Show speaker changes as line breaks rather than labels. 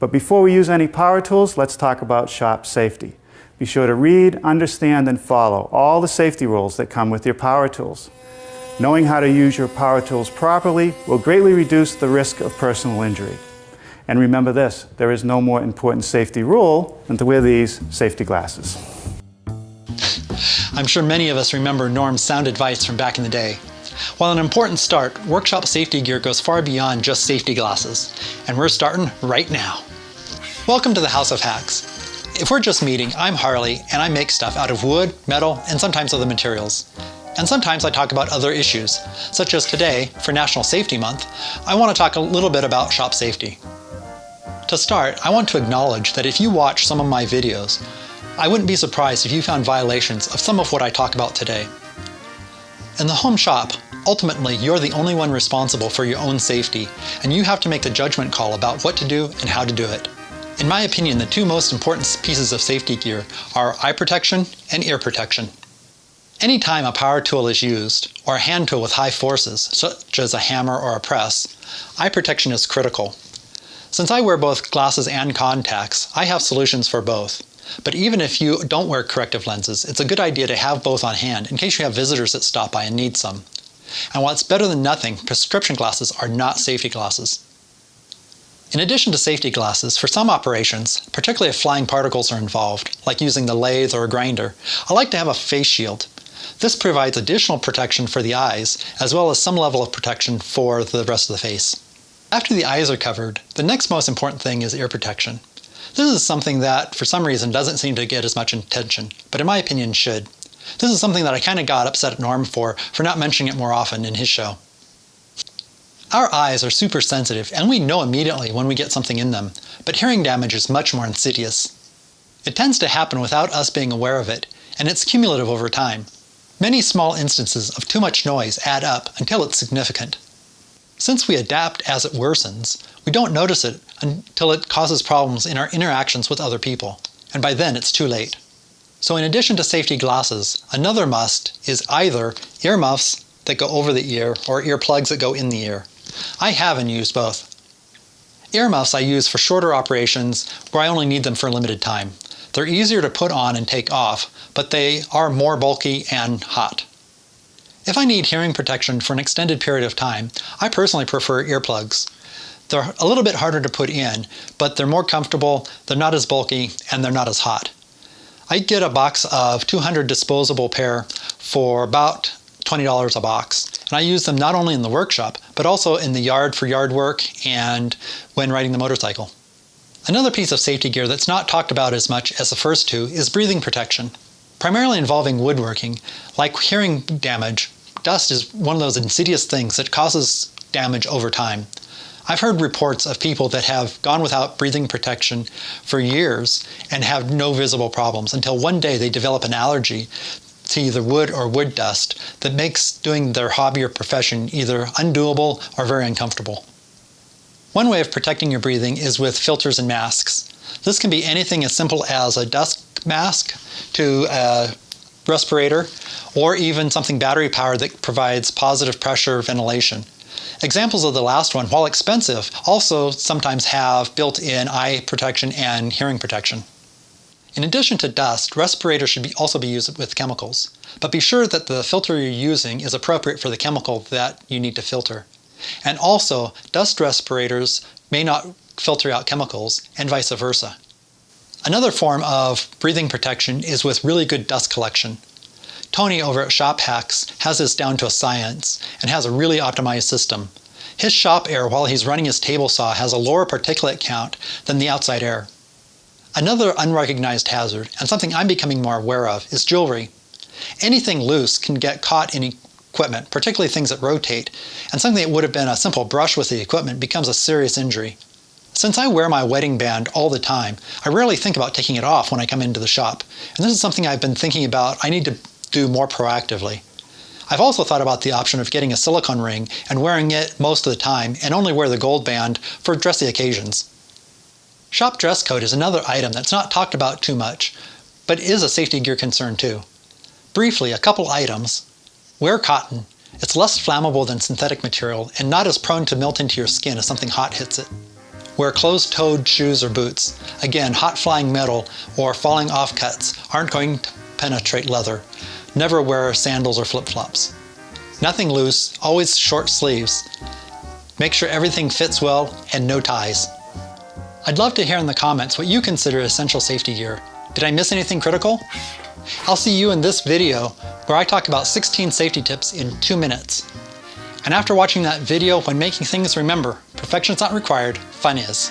But before we use any power tools, let's talk about shop safety. Be sure to read, understand, and follow all the safety rules that come with your power tools. Knowing how to use your power tools properly will greatly reduce the risk of personal injury. And remember this, there is no more important safety rule than to wear these safety glasses.
I'm sure many of us remember Norm's sound advice from back in the day. While an important start, workshop safety gear goes far beyond just safety glasses, and we're starting right now. Welcome to the House of Hacks. If we're just meeting, I'm Harley, and I make stuff out of wood, metal, and sometimes other materials. And sometimes I talk about other issues, such as today, for National Safety Month, I want to talk a little bit about shop safety. To start, I want to acknowledge that if you watch some of my videos, I wouldn't be surprised if you found violations of some of what I talk about today. In the home shop, ultimately, you're the only one responsible for your own safety, and you have to make the judgment call about what to do and how to do it. In my opinion, the two most important pieces of safety gear are eye protection and ear protection. Anytime a power tool is used, or a hand tool with high forces, such as a hammer or a press, eye protection is critical. Since I wear both glasses and contacts, I have solutions for both. But even if you don't wear corrective lenses, it's a good idea to have both on hand in case you have visitors that stop by and need some. And while it's better than nothing, prescription glasses are not safety glasses. In addition to safety glasses, for some operations, particularly if flying particles are involved, like using the lathe or a grinder, I like to have a face shield. This provides additional protection for the eyes, as well as some level of protection for the rest of the face. After the eyes are covered, the next most important thing is ear protection. This is something that, for some reason, doesn't seem to get as much attention, but in my opinion should. This is something that I kind of got upset at Norm for not mentioning it more often in his show. Our eyes are super sensitive, and we know immediately when we get something in them, but hearing damage is much more insidious. It tends to happen without us being aware of it, and it's cumulative over time. Many small instances of too much noise add up until it's significant. Since we adapt as it worsens, we don't notice it until it causes problems in our interactions with other people, and by then it's too late. So in addition to safety glasses, another must is either earmuffs that go over the ear or earplugs that go in the ear. I have and used both. Earmuffs I use for shorter operations where I only need them for a limited time. They're easier to put on and take off, but they are more bulky and hot. If I need hearing protection for an extended period of time, I personally prefer earplugs. They're a little bit harder to put in, but they're more comfortable, they're not as bulky, and they're not as hot. I get a box of 200 disposable pair for about $20 a box. And I use them not only in the workshop, but also in the yard for yard work and when riding the motorcycle. Another piece of safety gear that's not talked about as much as the first two is breathing protection. Primarily involving woodworking, like hearing damage, dust is one of those insidious things that causes damage over time. I've heard reports of people that have gone without breathing protection for years and have no visible problems until one day they develop an allergy to either wood or wood dust that makes doing their hobby or profession either undoable or very uncomfortable. One way of protecting your breathing is with filters and masks. This can be anything as simple as a dust mask to a respirator, or even something battery powered that provides positive pressure ventilation. Examples of the last one, while expensive, also sometimes have built-in eye protection and hearing protection. In addition to dust, respirators should also be used with chemicals, but be sure that the filter you're using is appropriate for the chemical that you need to filter. And also, dust respirators may not filter out chemicals, and vice versa. Another form of breathing protection is with really good dust collection. Tony over at Shop Hacks has this down to a science and has a really optimized system. His shop air while he's running his table saw has a lower particulate count than the outside air. Another unrecognized hazard, and something I'm becoming more aware of, is jewelry. Anything loose can get caught in equipment, particularly things that rotate, and something that would have been a simple brush with the equipment becomes a serious injury. Since I wear my wedding band all the time, I rarely think about taking it off when I come into the shop, and this is something I've been thinking about I need to do more proactively. I've also thought about the option of getting a silicone ring and wearing it most of the time and only wear the gold band for dressy occasions. Shop dress code is another item that's not talked about too much, but is a safety gear concern too. Briefly, a couple items. Wear cotton. It's less flammable than synthetic material and not as prone to melt into your skin if something hot hits it. Wear closed-toed shoes or boots. Again, hot flying metal or falling off cuts aren't going to penetrate leather. Never wear sandals or flip-flops. Nothing loose, always short sleeves. Make sure everything fits well and no ties. I'd love to hear in the comments what you consider essential safety gear. Did I miss anything critical? I'll see you in this video where I talk about 16 safety tips in 2 minutes. And after watching that video, when making things, remember, perfection's not required, fun is.